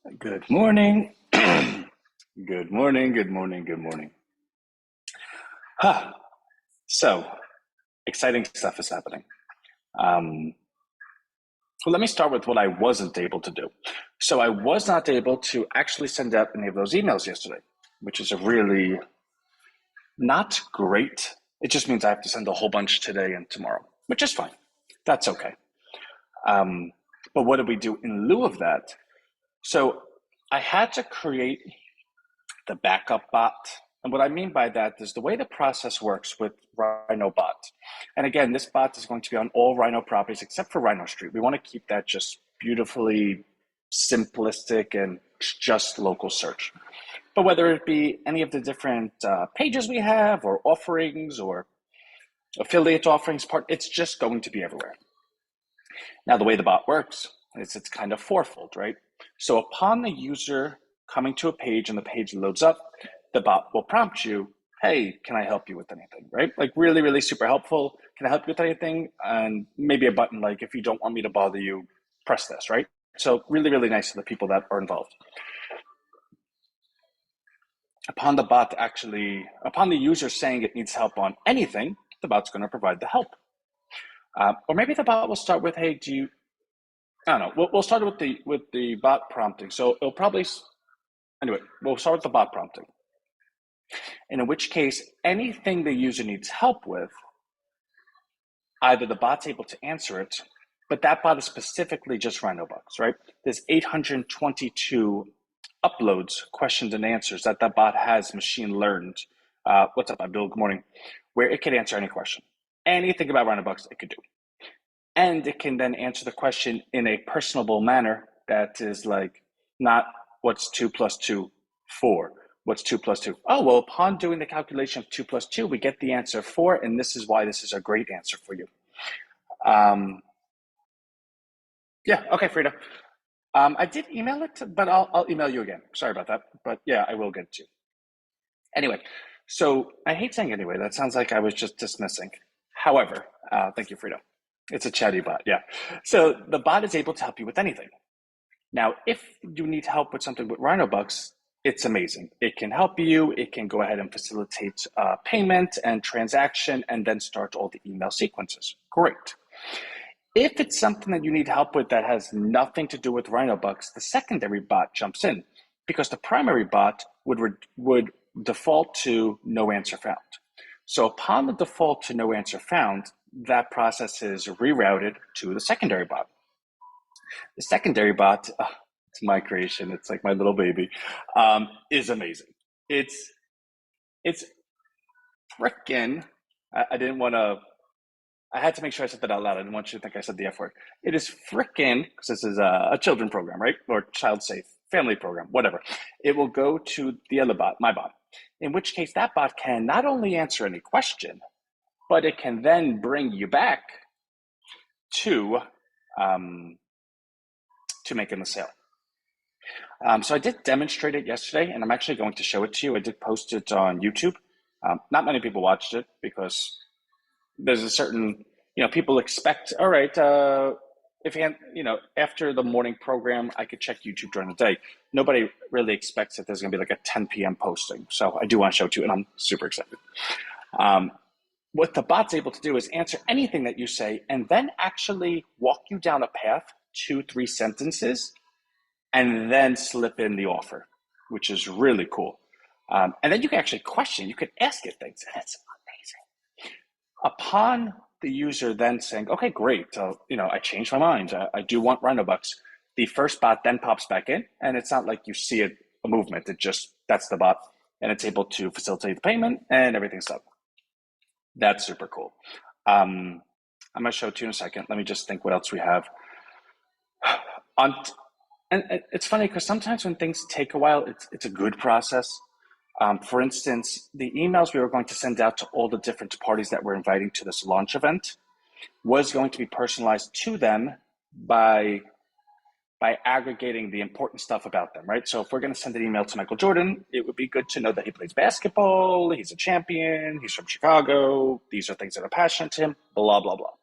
Good morning. Good morning, good morning, good morning. Huh. So, exciting stuff is happening. Um, well, let me start with what I wasn't able to do. So, I was not able to actually send out any of those emails yesterday, which is a really not great. It just means I have to send a whole bunch today and tomorrow, which is fine. That's okay. Um, but what did we do in lieu of that? So, I had to create the backup bot. And what I mean by that is the way the process works with RhinoBot. And again, this bot is going to be on all Rhino properties except for Rhino Street. We want to keep that just beautifully simplistic and just local search. But whether it be any of the different pages we have or offerings or affiliate offerings part, it's just going to be everywhere. Now, the way the bot works is it's kind of fourfold, right? So upon the user coming to a page and the page loads up, the bot will prompt you, hey, can I help you with anything, right? Like really, really super helpful. Can I help you with anything? And maybe a button like, if you don't want me to bother you, press this, right? So really, really nice to the people that are involved. Upon the user saying it needs help on anything, the bot's going to provide the help. Or maybe the bot will start with, hey, I don't know. We'll start with the bot prompting. So it'll probably anyway. We'll start with the bot prompting, and in which case, anything the user needs help with, either the bot's able to answer it, but that bot is specifically just RHINOBUX, right? There's 822 uploads, questions, and answers that bot has machine learned. What's up, Bill? Good morning. Where it could answer any question, anything about RHINOBUX, it could do. And it can then answer the question in a personable manner that is like not what's 2 plus 2, 4. What's 2 plus 2? Oh, well, upon doing the calculation of 2 plus 2, we get the answer 4, and this is why this is a great answer for you. Yeah, okay, Frida. I did email it, but I'll email you again. Sorry about that. But yeah, I will get to you. Anyway, so I hate saying anyway. That sounds like I was just dismissing. However, thank you, Frida. It's a chatty bot, yeah. So the bot is able to help you with anything. Now, if you need help with something with RhinoBucks, it's amazing. It can help you. It can go ahead and facilitate payment and transaction and then start all the email sequences. Great. If it's something that you need help with that has nothing to do with RhinoBucks, the secondary bot jumps in because the primary bot would default to no answer found. So upon the default to no answer found, that process is rerouted to the secondary bot. The secondary bot, it's my creation. It's like my little baby, is amazing. It's frickin'. I didn't want to. I had to make sure I said that out loud. I didn't want you to think I said the F word. It is frickin', because this is a children program, right? Or child safe, family program, whatever. It will go to the other bot, my bot, in which case that bot can not only answer any question, but it can then bring you back to making the sale. So I did demonstrate it yesterday, and I'm actually going to show it to you. I did post it on YouTube. Not many people watched it because there's a certain, people expect, all right, if after the morning program, I could check YouTube during the day. Nobody really expects that there's going to be like a 10 p.m. posting. So I do want to show it to you, and I'm super excited. What the bot's able to do is answer anything that you say and then actually walk you down a path, 2-3 sentences, and then slip in the offer, which is really cool. And then you can actually question, you can ask it things. That's amazing. Upon the user then saying, okay, great, I changed my mind. I do want RhinoBucks. The first bot then pops back in, and it's not like you see a movement. That's the bot, and it's able to facilitate the payment and everything's done. That's super cool. I'm going to show it to you in a second. Let me just think what else we have. And it's funny because sometimes when things take a while, it's a good process. For instance, the emails we were going to send out to all the different parties that we're inviting to this launch event was going to be personalized to them by aggregating the important stuff about them, right? So if we're going to send an email to Michael Jordan, it would be good to know that he plays basketball, he's a champion, he's from Chicago, these are things that are passionate to him, blah, blah, blah.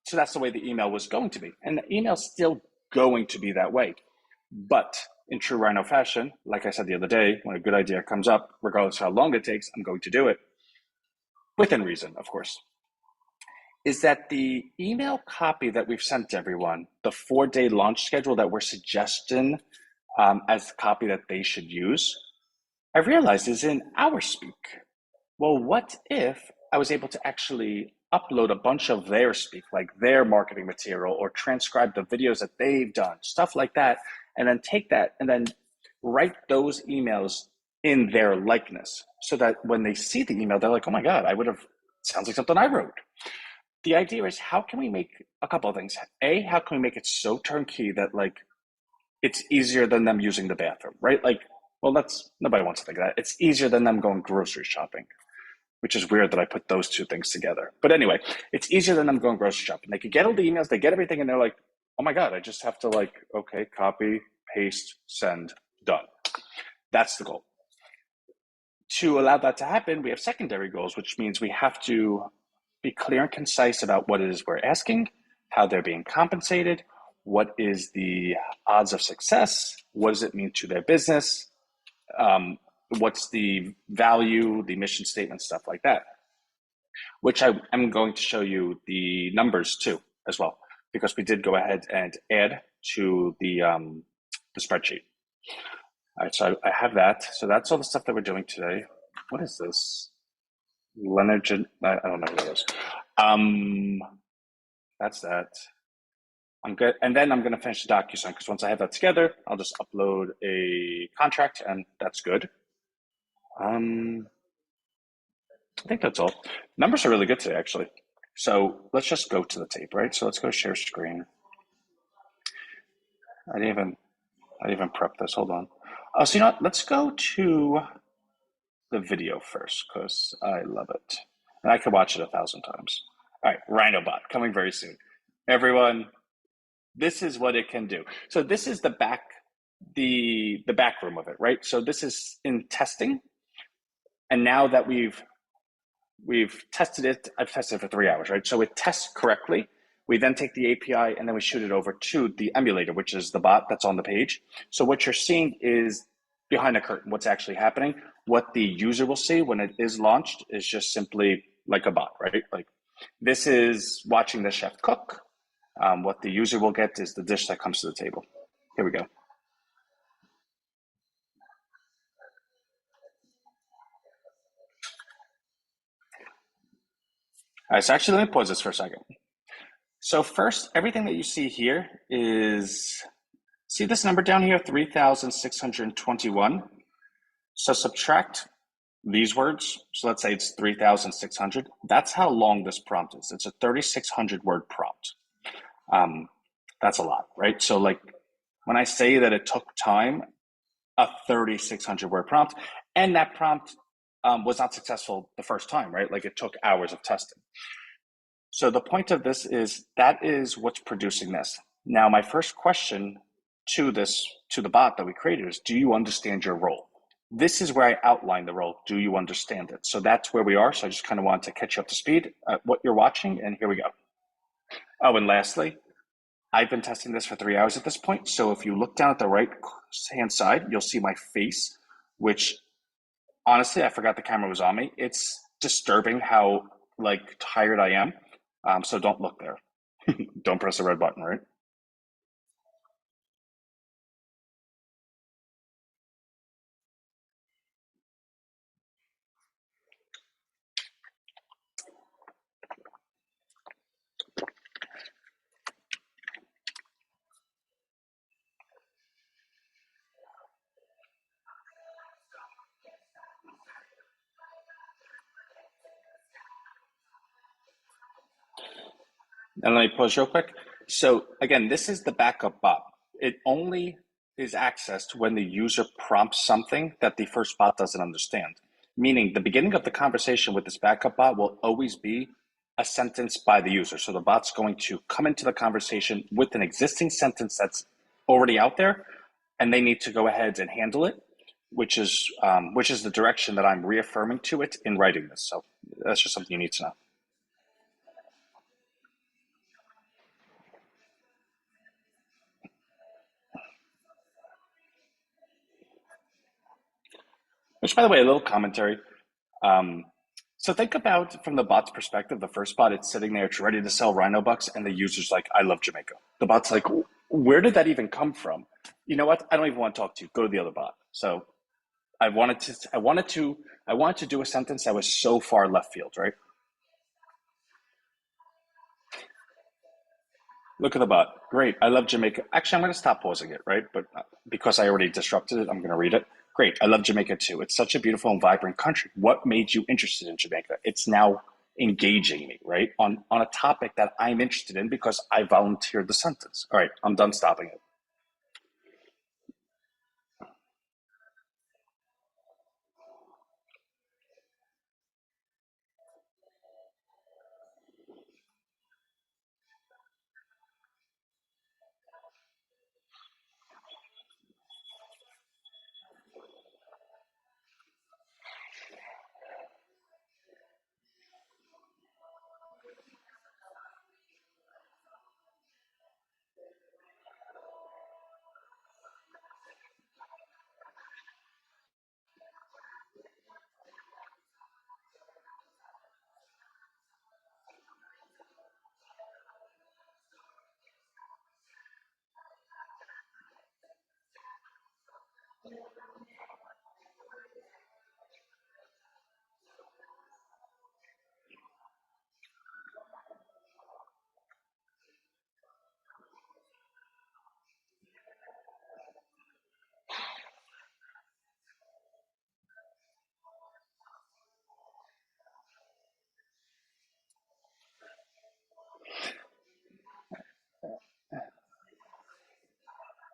So that's the way the email was going to be. And the email's still going to be that way. But in true Rhino fashion, like I said the other day, when a good idea comes up, regardless of how long it takes, I'm going to do it within reason, of course. Is that the email copy that we've sent to everyone, the 4-day launch schedule that we're suggesting as copy that they should use, I realized is in our speak. Well, what if I was able to actually upload a bunch of their speak, like their marketing material, or transcribe the videos that they've done, stuff like that, and then take that and then write those emails in their likeness so that when they see the email, they're like, oh my God, sounds like something I wrote. The idea is, how can we make a couple of things? A, how can we make it so turnkey that like it's easier than them using the bathroom, right? Like, well, nobody wants to think of that. It's easier than them going grocery shopping, which is weird that I put those two things together. But anyway, it's easier than them going grocery shopping. They could get all the emails, they get everything, and they're like, oh my God, I just have to like, okay, copy, paste, send, done. That's the goal. To allow that to happen, we have secondary goals, which means we have to be clear and concise about what it is we're asking, how they're being compensated, what is the odds of success, what does it mean to their business, what's the value, the mission statement, stuff like that, which I'm going to show you the numbers too as well, because we did go ahead and add to the spreadsheet. All right, so I have that. So that's all the stuff that we're doing today. What is this? Leonard, I don't know what it is. That's that. I'm good. And then I'm going to finish the DocuSign, because once I have that together, I'll just upload a contract, and that's good. I think that's all. Numbers are really good today, actually. So let's just go to the tape, right? So let's go share screen. I didn't even prep this. Hold on. So you know what? Let's go to the video first, because I love it. And I could watch it 1,000 times. All right, RhinoBot coming very soon. Everyone, this is what it can do. So this is the back room of it, right? So this is in testing. And now that we've tested it, I've tested it for 3 hours, right? So it tests correctly. We then take the API and then we shoot it over to the emulator, which is the bot that's on the page. So what you're seeing is behind the curtain, what's actually happening. What the user will see when it is launched is just simply like a bot, right? Like this is watching the chef cook. What the user will get is the dish that comes to the table. Here we go. All right, so actually let me pause this for a second. So first, everything that you see here is, see this number down here, 3,621. So subtract these words. So let's say it's 3,600. That's how long this prompt is. It's a 3,600 word prompt. That's a lot, right? So like when I say that it took time, a 3,600 word prompt, and that prompt was not successful the first time, right? Like it took hours of testing. So the point of this is that is what's producing this. Now, my first question to the bot that we created is, do you understand your role? This is where I outline the role. Do you understand it? So that's where we are. So I just kind of wanted to catch you up to speed what you're watching, and here we go. Oh, and lastly, I've been testing this for 3 hours at this point. So if you look down at the right hand side, you'll see my face, which honestly, I forgot the camera was on me. It's disturbing how like tired I am. So don't look there. Don't press the red button, right? And let me pause real quick. So again, this is the backup bot. It only is accessed when the user prompts something that the first bot doesn't understand. Meaning the beginning of the conversation with this backup bot will always be a sentence by the user. So the bot's going to come into the conversation with an existing sentence that's already out there, and they need to go ahead and handle it, which is the direction that I'm reaffirming to it in writing this. So that's just something you need to know. Which, by the way, a little commentary. Um, so think about from the bot's perspective, the first bot, it's sitting there, it's ready to sell RHINOBUX, and the user's like, I love Jamaica. The bot's like, where did that even come from? You know what? I don't even want to talk to you. Go to the other bot. So I wanted to do a sentence that was so far left field, right? Look at the bot. Great. I love Jamaica. Actually, I'm going to stop pausing it, right? But because I already disrupted it, I'm going to read it. Great. I love Jamaica too. It's such a beautiful and vibrant country. What made you interested in Jamaica? It's now engaging me, right? On a topic that I'm interested in because I volunteered the sentence. All right. I'm done stopping it.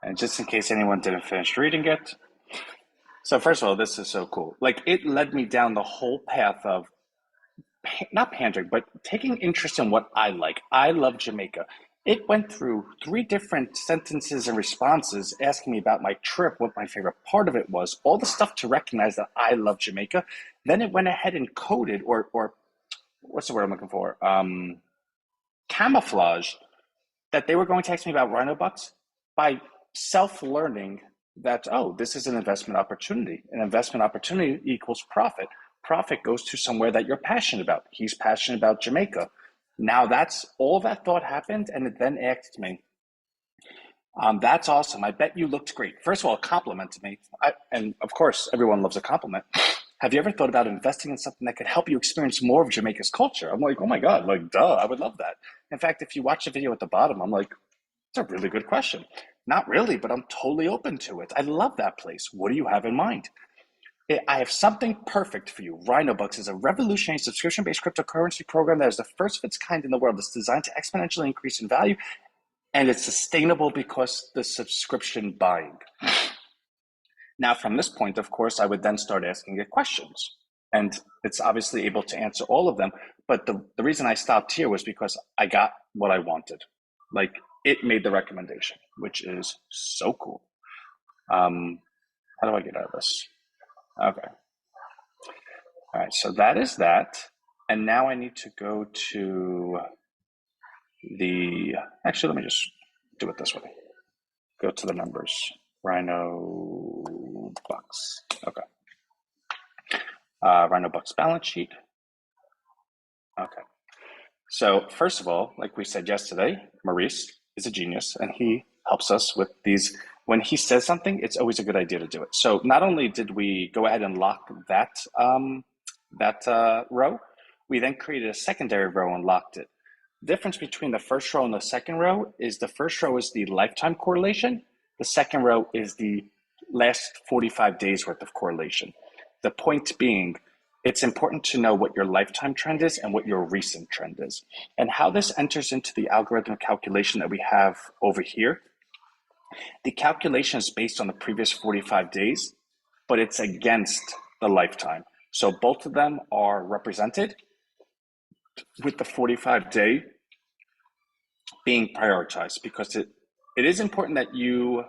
And just in case anyone didn't finish reading it, so first of all, this is so cool. Like it led me down the whole path of not pandering, but taking interest in what I like. I love Jamaica. It went through three different sentences and responses asking me about my trip, what my favorite part of it was, all the stuff to recognize that I love Jamaica. Then it went ahead and coded, or what's the word I'm looking for? Camouflage that they were going to ask me about RhinoBucks by self-learning that, oh, this is an investment opportunity. An investment opportunity equals profit. Profit goes to somewhere that you're passionate about. He's passionate about Jamaica. Now that's all that thought happened, and it then asked me, that's awesome. I bet you looked great. First of all, it complimented me. And of course, everyone loves a compliment. Have you ever thought about investing in something that could help you experience more of Jamaica's culture? I'm like, oh my God, like, duh, I would love that. In fact, if you watch the video at the bottom, I'm like, it's a really good question. Not really, but I'm totally open to it. I love that place. What do you have in mind? I have something perfect for you. RhinoBucks is a revolutionary subscription-based cryptocurrency program that is the first of its kind in the world. It's designed to exponentially increase in value, and it's sustainable because the subscription buying. Now, from this point, of course, I would then start asking it questions. And it's obviously able to answer all of them. But the reason I stopped here was because I got what I wanted. Like, it made the recommendation, which is so cool. How do I get out of this? Okay. All right, so that is that. And now I need to go to actually, let me just do it this way. Go to the numbers. RhinoBucks. Okay. RhinoBucks balance sheet. Okay. So first of all, like we said yesterday, Maurice is a genius and he helps us with these. When he says something, it's always a good idea to do it. So not only did we go ahead and lock that row, we then created a secondary row and locked it. The difference between the first row and the second row is the first row is the lifetime correlation. The second row is the last 45 days worth of correlation. The point being, it's important to know what your lifetime trend is and what your recent trend is. And how this enters into the algorithm calculation that we have over here. The calculation is based on the previous 45 days, but it's against the lifetime. So both of them are represented with the 45-day being prioritized because it is important that you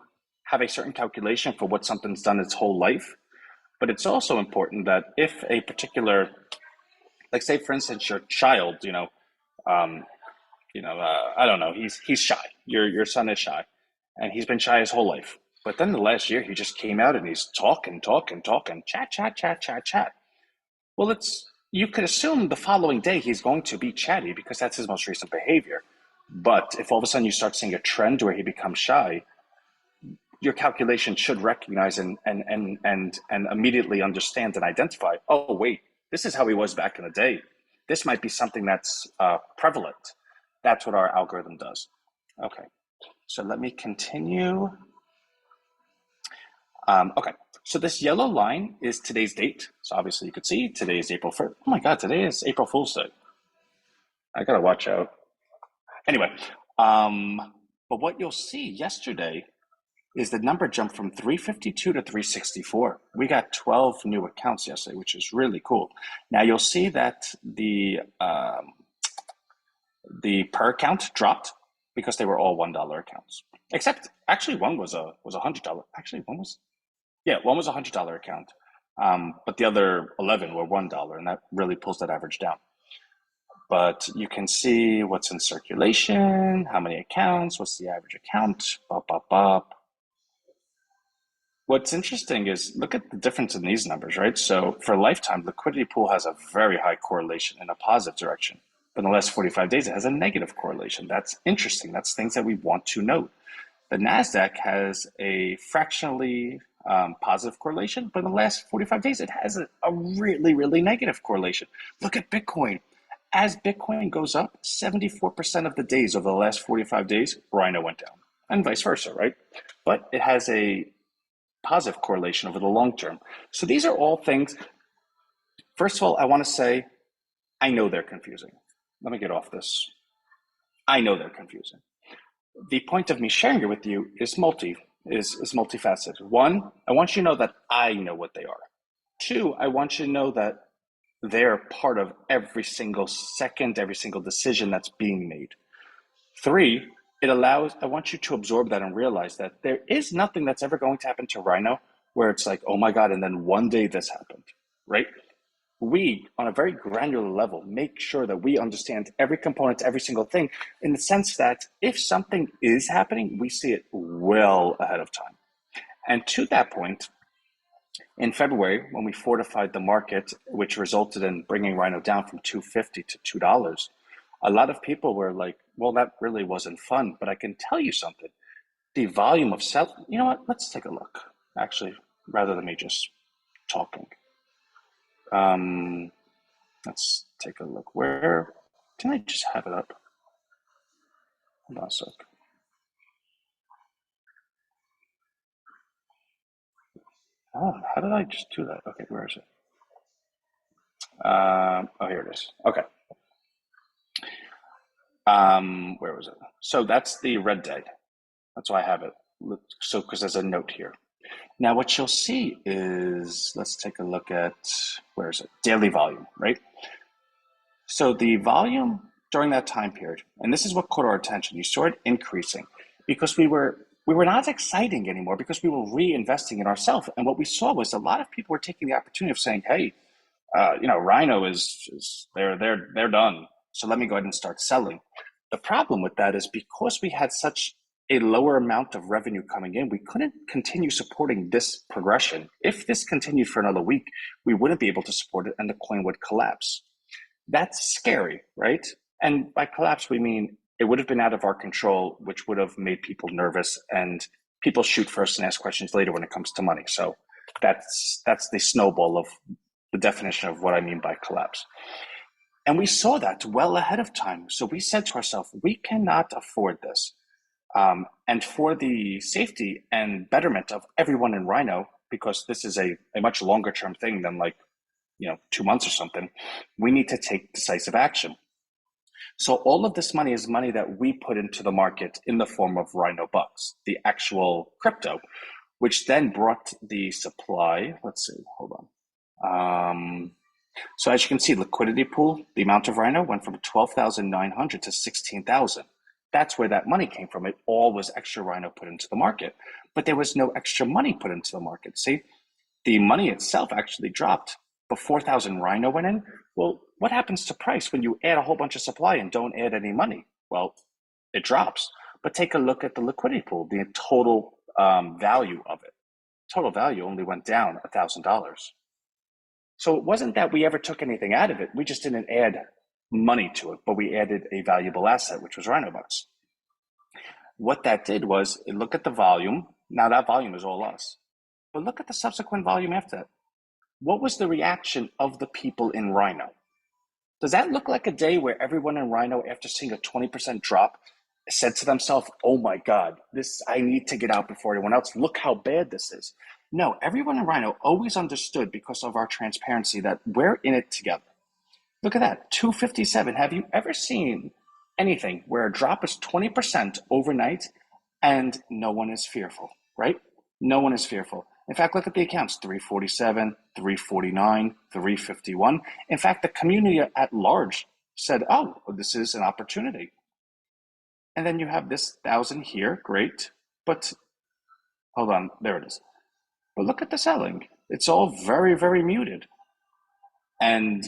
have a certain calculation for what something's done its whole life. But it's also important that if a particular, like say for instance, your child, I don't know, he's shy. Your son is shy, and he's been shy his whole life. But then the last year, he just came out and he's talking, chat, chat, chat, chat, chat. Well, you could assume the following day he's going to be chatty because that's his most recent behavior. But if all of a sudden you start seeing a trend where he becomes shy, your calculation should recognize and immediately understand and identify, oh, wait, this is how he was back in the day. This might be something that's prevalent. That's what our algorithm does. Okay, so let me continue. Okay, so this yellow line is today's date. So obviously you could see today is April 1st. Oh my God, today is April Fool's Day. I gotta watch out. Anyway, but what you'll see yesterday is the number jumped from 352 to 364. We got 12 new accounts yesterday, which is really cool. Now you'll see that the per account dropped because they were all $1 accounts. Except actually one was a $100. Actually one was a $100 account. But the other 11 were $1, and that really pulls that average down. But you can see what's in circulation, how many accounts, what's the average account, bop, bop, bop. What's interesting is look at the difference in these numbers, right? So for lifetime, liquidity pool has a very high correlation in a positive direction. But in the last 45 days, it has a negative correlation. That's interesting. That's things that we want to note. The NASDAQ has a fractionally positive correlation, but in the last 45 days, it has a really, really negative correlation. Look at Bitcoin. As Bitcoin goes up, 74% of the days over the last 45 days, Rhino went down, and vice versa, right? But it has a positive correlation over the long term. So these are all things. First of all, I want to say, I know they're confusing. Let me get off this. I know they're confusing. The point of me sharing it with you is multifaceted. One, I want you to know that I know what they are. Two, I want you to know that they're part of every single second, every single decision that's being made. Three, I want you to absorb that and realize that there is nothing that's ever going to happen to Rhino where it's like, oh my God, and then one day this happened, right? We, on a very granular level, make sure that we understand every component, every single thing, in the sense that if something is happening, we see it well ahead of time. And to that point, in February, when we fortified the market, which resulted in bringing Rhino down from $2.50 to $2, a lot of people were like, well, that really wasn't fun. But I can tell you something. The volume of sell, you know what? Let's take a look, actually, rather than me just talking. Let's take a look. Where can I just have it up? Hold on a sec. Oh, how did I just do that? Okay, where is it? Oh, here it is. Okay. Where was it? So that's the red day. That's why I have it. So, because there's a note here. Now, what you'll see is, let's take a look at, where is it? Daily volume, right? So the volume during that time period, and this is what caught our attention, you saw it increasing because we were not exciting anymore because we were reinvesting in ourselves. And what we saw was a lot of people were taking the opportunity of saying, hey, Rhino they're done. So let me go ahead and start selling. The problem with that is because we had such a lower amount of revenue coming in, we couldn't continue supporting this progression. If this continued for another week, we wouldn't be able to support it and the coin would collapse. That's scary, right? And by collapse, we mean it would have been out of our control, which would have made people nervous, and people shoot first and ask questions later when it comes to money. So that's the snowball of the definition of what I mean by collapse. And we saw that well ahead of time. So we said to ourselves, we cannot afford this. And for the safety and betterment of everyone in Rhino, because this is a much longer term thing than 2 months or something, we need to take decisive action. So all of this money is money that we put into the market in the form of RHINOBUX, the actual crypto, which then brought the supply. Let's see, hold on. So as you can see, liquidity pool, the amount of Rhino went from 12,900 to 16,000. That's where that money came from. It all was extra Rhino put into the market, but there was no extra money put into the market. See, the money itself actually dropped. But 4,000 Rhino went in. Well, what happens to price when you add a whole bunch of supply and don't add any money? Well, it drops. But take a look at the liquidity pool, the total value of it. Total value only went down $1,000. So it wasn't that we ever took anything out of it. We just didn't add money to it, but we added a valuable asset, which was RHINOBUX. What that did was look at the volume. Now that volume is all us, but look at the subsequent volume after that. What was the reaction of the people in Rhino? Does that look like a day where everyone in Rhino, after seeing a 20% drop, said to themselves, oh my God, I need to get out before anyone else. Look how bad this is. No, everyone in Rhino always understood, because of our transparency, that we're in it together. Look at that, 257. Have you ever seen anything where a drop is 20% overnight and no one is fearful, right? No one is fearful. In fact, look at the accounts, 347, 349, 351. In fact, the community at large said, oh, this is an opportunity. And then you have this 1,000 here, great. But hold on, there it is. But look at the selling. It's all very, very muted. And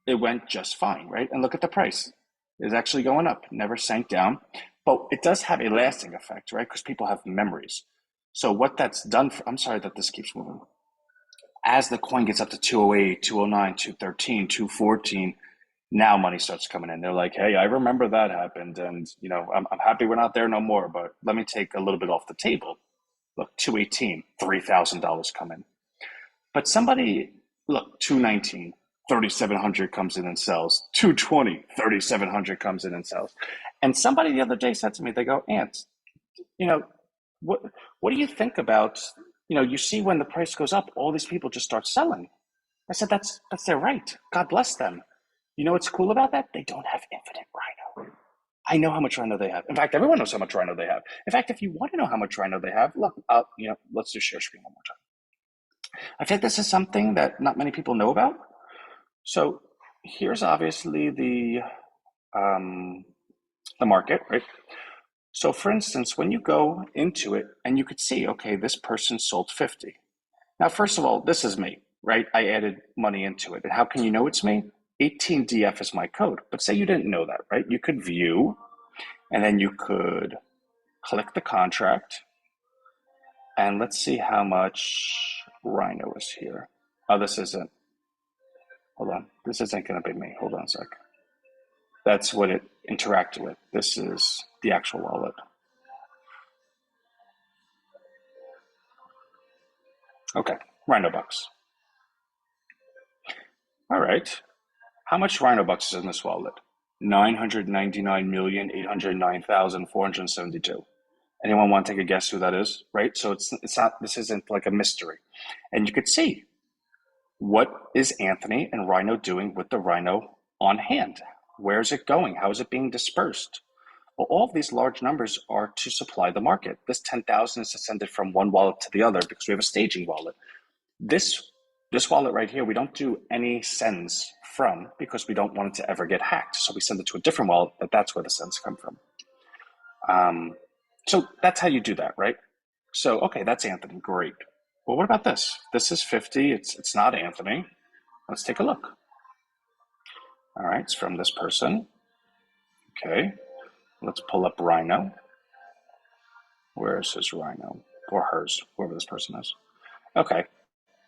it went just fine, right? And look at the price. It's actually going up, never sank down. But it does have a lasting effect, right? Because people have memories. So what that's done I'm sorry that this keeps moving. As the coin gets up to 208, 209, 213, 214, now money starts coming in. They're like, hey, I remember that happened. And, I'm happy we're not there no more, but let me take a little bit off the table. Look, 218, $3,000 come in. But somebody, look, 219, 3,700 comes in and sells. 220, 3,700 comes in and sells. And somebody the other day said to me, they go, Ant, what do you think about, you see when the price goes up, all these people just start selling. I said, that's their right. God bless them. You know what's cool about that? They don't have infinite Rhino. I know how much Rhino they have. In fact, everyone knows how much Rhino they have. In fact, if you want to know how much Rhino they have, look, let's do share screen one more time. I think this is something that not many people know about. So here's obviously the market, right? So for instance, when you go into it and you could see, okay, this person sold 50. Now, first of all, this is me, right? I added money into it. And how can you know it's me? 18DF is my code. But say you didn't know that, right? You could view, and then you could click the contract. And let's see how much Rhino is here. Oh, this isn't. Hold on. This isn't going to be me. Hold on a sec. That's what it interacted with. This is the actual wallet. Okay, RHINOBUX. All right. How much RHINOBUX is in this wallet? 999,809,472. Anyone want to take a guess who that is? Right? So it's not, this isn't like a mystery. And you could see, what is Anthony and Rhino doing with the Rhino on hand? Where is it going? How is it being dispersed? Well, all of these large numbers are to supply the market. This 10,000 is descended from one wallet to the other because we have a staging wallet. This wallet right here, we don't do any sends from because we don't want it to ever get hacked. So we send it to a different wallet, but that's where the sends come from. So that's how you do that, right? So, okay, that's Anthony, great. Well, what about this? This is 50, it's not Anthony. Let's take a look. All right, it's from this person. Okay, let's pull up Rhino. Where is his Rhino? Or hers, whoever this person is. Okay,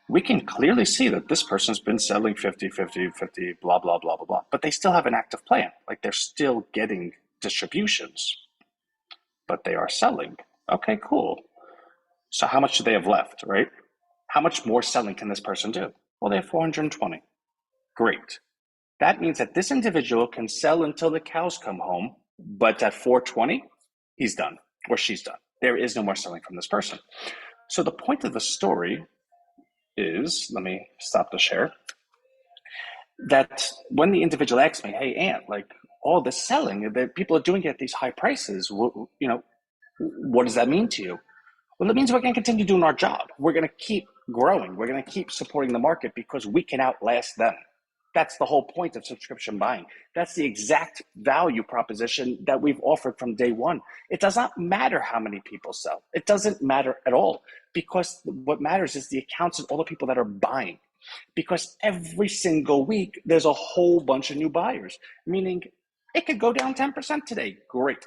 we can clearly see that this person's been selling 50, 50, 50, blah, blah, blah, blah, blah. But they still have an active plan. Like they're still getting distributions, but they are selling. Okay, cool. So how much do they have left, right? How much more selling can this person do? Well, they have 420. Great. That means that this individual can sell until the cows come home, but at 420, he's done or she's done. There is no more selling from this person. So the point of the story is, let me stop the share, that when the individual asks me, hey, Ant, like all this selling that people are doing at these high prices, what does that mean to you? Well, it means we're going to continue doing our job. We're going to keep growing. We're going to keep supporting the market because we can outlast them. That's the whole point of subscription buying. That's the exact value proposition that we've offered from day one. It does not matter how many people sell. It doesn't matter at all because what matters is the accounts and all the people that are buying. Because every single week, there's a whole bunch of new buyers, meaning it could go down 10% today. Great.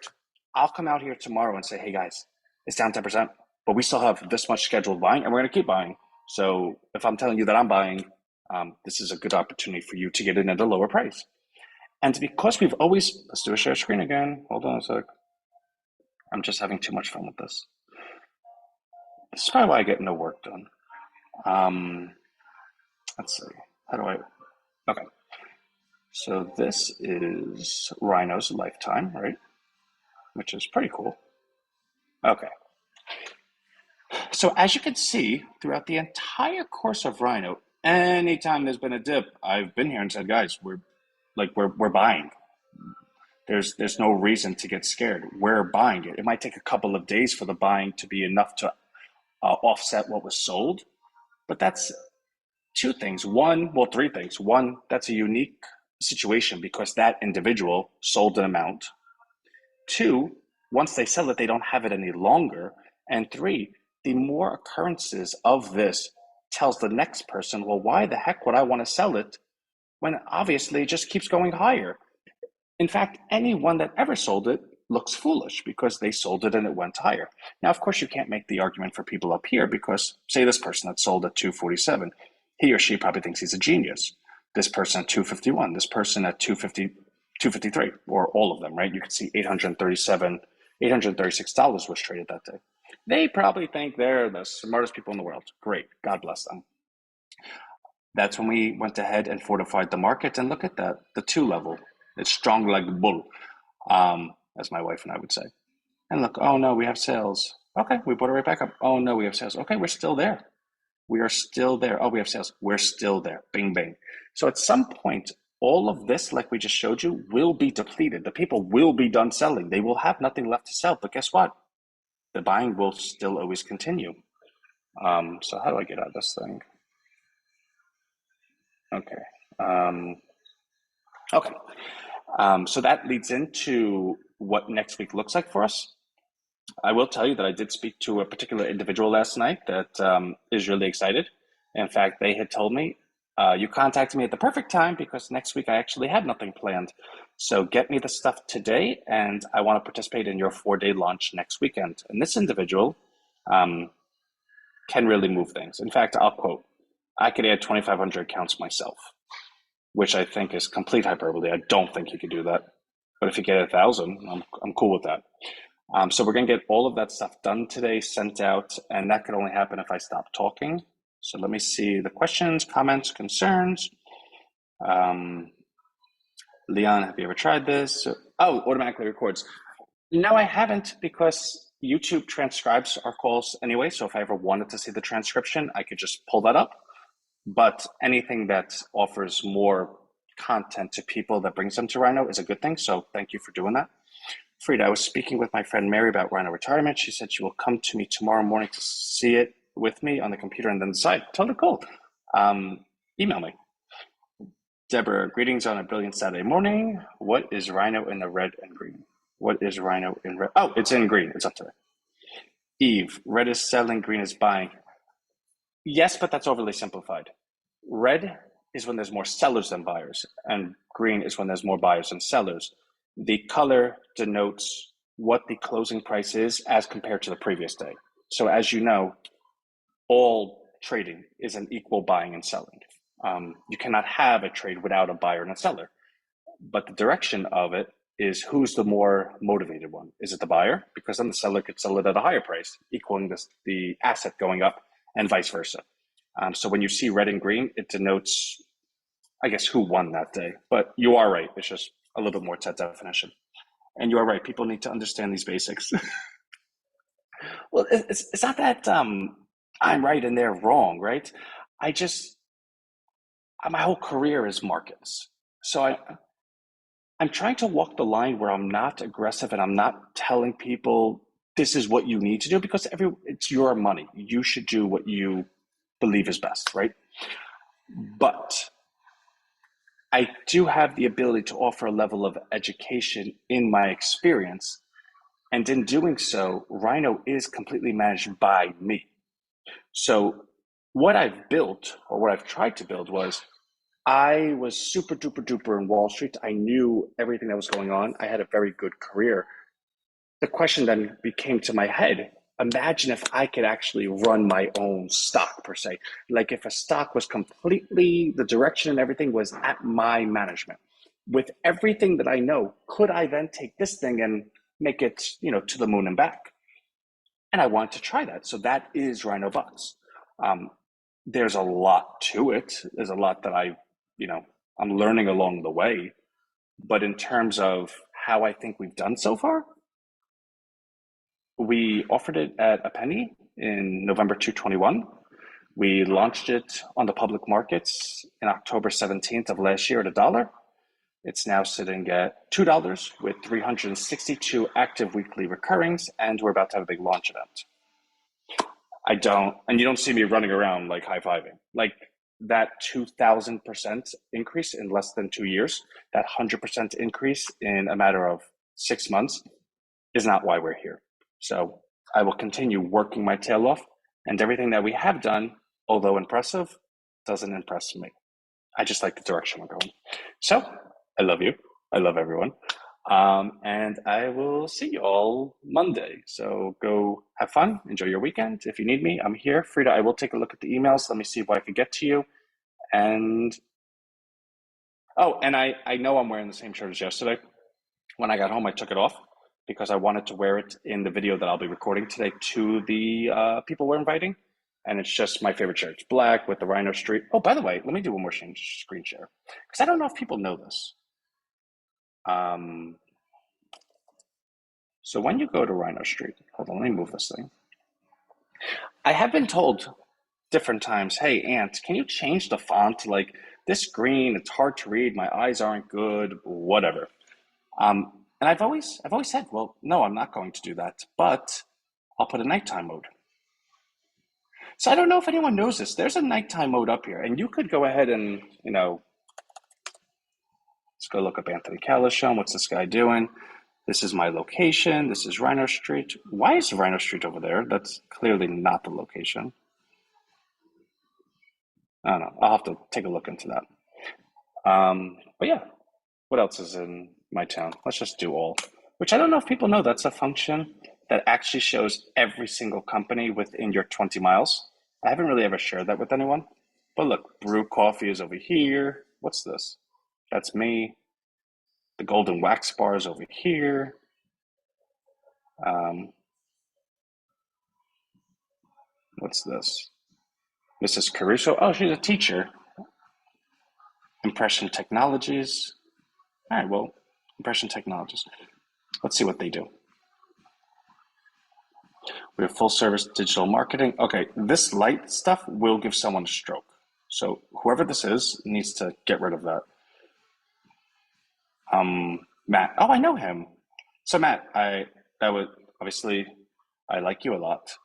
I'll come out here tomorrow and say, hey guys, it's down 10%. but we still have this much scheduled buying, and we're going to keep buying. So if I'm telling you that I'm buying, this is a good opportunity for you to get in at a lower price. And because we've always, let's do a share screen again. Hold on a sec. I'm just having too much fun with this. This is probably why I get no work done. Let's see. How do I? Okay. So this is Rhino's lifetime, right? Which is pretty cool. Okay. So as you can see, throughout the entire course of Rhino, anytime there's been a dip, I've been here and said, guys, we're buying. There's no reason to get scared. We're buying it. It might take a couple of days for the buying to be enough to offset what was sold, but that's two things. Three things. One, that's a unique situation because that individual sold an amount. Two, once they sell it, they don't have it any longer. And three, the more occurrences of this tells the next person, well, why the heck would I want to sell it when obviously it just keeps going higher? In fact, anyone that ever sold it looks foolish because they sold it and it went higher. Now, of course, you can't make the argument for people up here because, say, this person that sold at 247, he or she probably thinks he's a genius. This person at 251, this person at 250, 253, or all of them, right? You can see $836 was traded that day. They probably think they're the smartest people in the world. Great. God bless them. That's when we went ahead and fortified the market. And look at that, the 2 level. It's strong like a bull, as my wife and I would say. And look, oh no, we have sales. Okay, we brought it right back up. Oh no, we have sales. Okay, we're still there. We are still there. Oh, we have sales. We're still there. Bing, bing. So at some point, all of this, like we just showed you, will be depleted. The people will be done selling. They will have nothing left to sell. But guess what? The buying will still always continue. So how do I get out of this thing? Okay. Okay. So that leads into what next week looks like for us. I will tell you that I did speak to a particular individual last night that is really excited. In fact, they had told me, you contacted me at the perfect time because next week I actually had nothing planned. So get me the stuff today, and I want to participate in your 4-day launch next weekend. And this individual can really move things. In fact, I'll quote, I could add 2,500 accounts myself, which I think is complete hyperbole. I don't think you could do that. But if you get 1,000, I'm cool with that. So we're going to get all of that stuff done today, sent out, and that could only happen if I stop talking. So let me see the questions, comments, concerns. Leon, have you ever tried this? Oh, automatically records. No, I haven't because YouTube transcribes our calls anyway. So if I ever wanted to see the transcription, I could just pull that up. But anything that offers more content to people that brings them to Rhino is a good thing. So thank you for doing that. Frida, I was speaking with my friend Mary about Rhino retirement. She said she will come to me tomorrow morning to see it with me on the computer and then decide. Totally cool. Email me. Deborah, greetings on a brilliant Saturday morning. What is Rhino in the red and green? What is Rhino in red? Oh, it's in green. It's up to there. Eve, red is selling, green is buying. Yes, but that's overly simplified. Red is when there's more sellers than buyers, and green is when there's more buyers than sellers. The color denotes what the closing price is as compared to the previous day. So as you know, all trading is an equal buying and selling. You cannot have a trade without a buyer and a seller. But the direction of it is who's the more motivated one? Is it the buyer? Because then the seller could sell it at a higher price, equaling the asset going up, and vice versa. So when you see red and green, it denotes, I guess, who won that day. But you are right. It's just a little bit more to that definition. And you are right. People need to understand these basics. Well, it's not that I'm right and they're wrong, right? My whole career is markets. So I'm trying to walk the line where I'm not aggressive and I'm not telling people this is what you need to do because it's your money. You should do what you believe is best, right? But I do have the ability to offer a level of education in my experience. And in doing so, Rhino is completely managed by me. So what I've built, or what I've tried to build, was I was super duper duper in Wall Street. I knew everything that was going on. I had a very good career. The question then became to my head, imagine if I could actually run my own stock per se. Like if a stock was completely, the direction and everything was at my management. With everything that I know, could I then take this thing and make it, to the moon and back? And I want to try that. So that is RhinoBUX. Um, there's a lot to it. There's a lot that I'm learning along the way. But in terms of how I think we've done so far, we offered it at a penny in November 2021. We launched it on the public markets in October 17th of last year at $1. It's now sitting at $2 with 362 active weekly recurrings, and we're about to have a big launch event. And you don't see me running around like high-fiving. Like that 2,000% increase in less than 2 years, that 100% increase in a matter of 6 months is not why we're here. So I will continue working my tail off, and everything that we have done, although impressive, doesn't impress me. I just like the direction we're going. So I love you. I love everyone. And I will see you all Monday. So go have fun. Enjoy your weekend. If you need me, I'm here. Frida, I will take a look at the emails. Let me see what I could get to you. And I know I'm wearing the same shirt as yesterday. When I got home, I took it off because I wanted to wear it in the video that I'll be recording today to the people we're inviting. And it's just my favorite shirt. It's black with the Rhino Street. Oh, by the way, let me do one more screen share because I don't know if people know this. So when you go to Rhino Street, hold on, let me move this thing. I have been told different times, hey, Ant, can you change the font? Like this green, it's hard to read. My eyes aren't good, whatever. And I've always said, well, no, I'm not going to do that, but I'll put a nighttime mode. So I don't know if anyone knows this. There's a nighttime mode up here, and you could go ahead and, let's go look up Anthony Calish. What's this guy doing? This is my location. This is Rhino Street. Why is Rhino Street over there? That's clearly not the location. I don't know. I'll have to take a look into that. But yeah, what else is in my town? Let's just do all, which I don't know if people know that's a function that actually shows every single company within your 20 miles. I haven't really ever shared that with anyone. But look, Brew Coffee is over here. What's this? That's me. The Golden Wax Bar is over here. What's this? Mrs. Caruso. Oh, she's a teacher. Impression Technologies. All right, well, Impression Technologies. Let's see what they do. We have full service digital marketing. Okay, this light stuff will give someone a stroke. So whoever this is needs to get rid of that. Matt. Oh, I know him. So Matt, I like you a lot.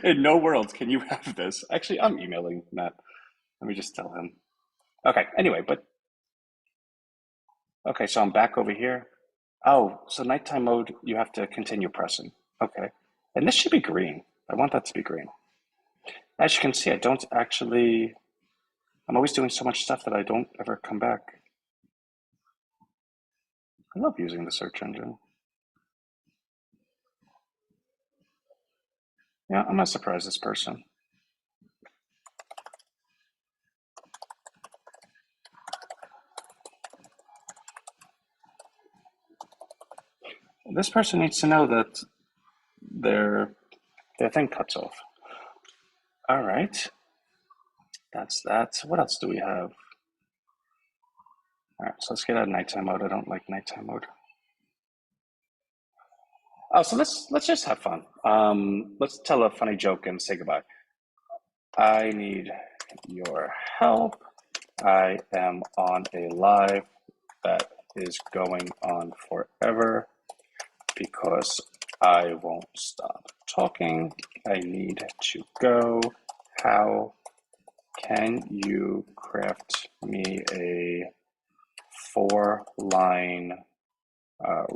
In no world can you have this. Actually, I'm emailing Matt. Let me just tell him. Okay, anyway, okay, so I'm back over here. Oh, so nighttime mode, you have to continue pressing. Okay. And this should be green. I want that to be green. As you can see, I'm always doing so much stuff that I don't ever come back. I love using the search engine. Yeah, I'm gonna surprise this person. This person needs to know that their thing cuts off. All right. That's that. What else do we have? All right, so let's get out of nighttime mode. I don't like nighttime mode. Oh, so let's just have fun. Let's tell a funny joke and say goodbye. I need your help. I am on a live that is going on forever because I won't stop talking. I need to go. How can you craft me a 4-line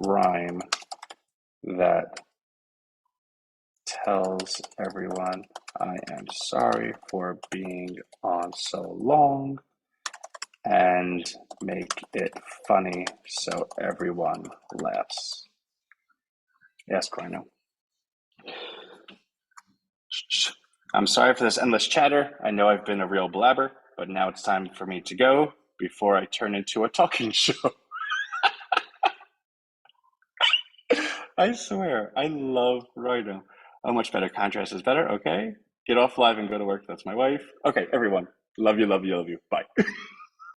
rhyme that tells everyone I am sorry for being on so long and make it funny so everyone laughs? Ask Rhino. I'm sorry for this endless chatter. I know I've been a real blabber, but now it's time for me to go before I turn into a talking show. I swear, I love Rhino. Oh, much better. Contrast is better. Okay. Get off live and go to work. That's my wife. Okay, everyone. Love you, love you, love you. Bye.